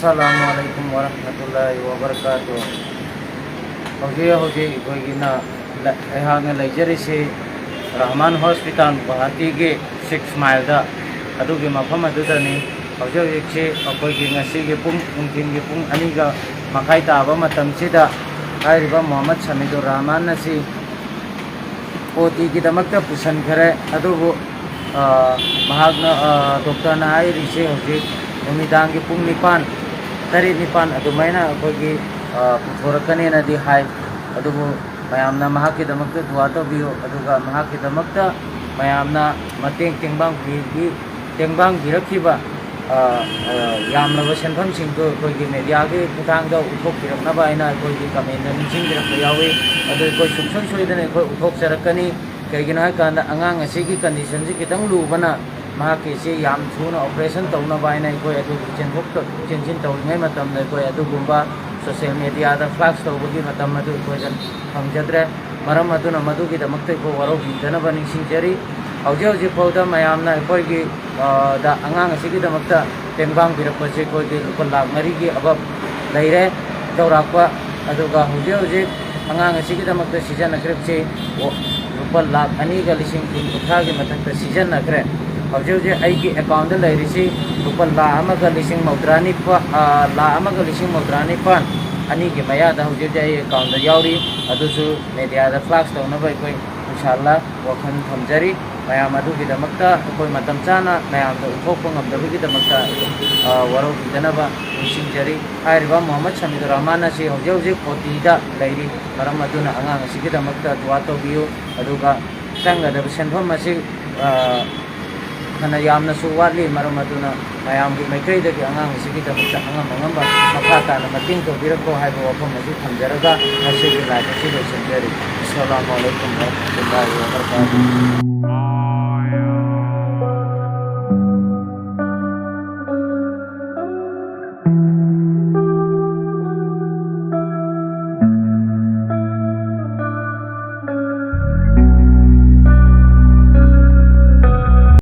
Assalamualaikum warahmatullahi wabarakatuh. Hoji koigina ehana lejarisi Rahman Hospital Guwahati ge 6 mile da adugi mafam adudani hoji che koigi ngasi ge pung ungtin ge pung aniga makai taba matam sida hairiba Muhammad Samidur Rahman nasi OT ki damakta pusan khare adubu mahagna doctor na hairisi hoji numidang ge pung nipan tari nipan adumaina koigi puthorkani na di hai adubu mayamna mahaki damakta dua to biyo aduga mahaki damakta mayamna mateng tengbang gi tengbang girakhiba yamna ba sentham singto koigi media ge kutang da uthok kirakna ba ina koigi comment na ningsing girakta yawi adu koi sumson soidane koi uthok sarakani kaigina kanda angang asigi condition ji kitang lu bana mahaki si yam thuna operation tawna ba ina koi adu chenbok to chenchin tawngai matam na koi adu gumba social media da flash tawbagi matam adu koi jan hamjadre maram aduna madu gi damakte ko waro bidana baning sinjari aujo pauda mayamna koi gi da angang asigi damakta tengbang birakpa se koi gi lukal lakh mari gi abab laire dawrakpa aduga aujo angang asigi damakta season akrep se lukal lakh ani ga lising kun kutha gi matakta season akre aujo aigi account da lairisi lukal lakh amaga lising maudrani pa lakh amaga lising maudrani pan ani gi maya da aujo account da yauri adusu media da flash tawna bai koi inshallah wakhan thamjari mayam adu gi damakta koi matam chana mayam da uthokpa ngamdabi gi damakta waro bidanaba sinjari hairiba Muhammad Samidur Rahman asi aujo koti da lairi maram aduna angang asi gi damakta dua to biyo aduga sanga da senthom asi kana yamna suwali maram aduna mayam gi maikai da gi angang asi gi damakta angam angamba makata na mating to birako haibo wafam asi thamjaraga asi gi lai asi do sinjari. Assalamualaikum warahmatullahi wabarakatuh.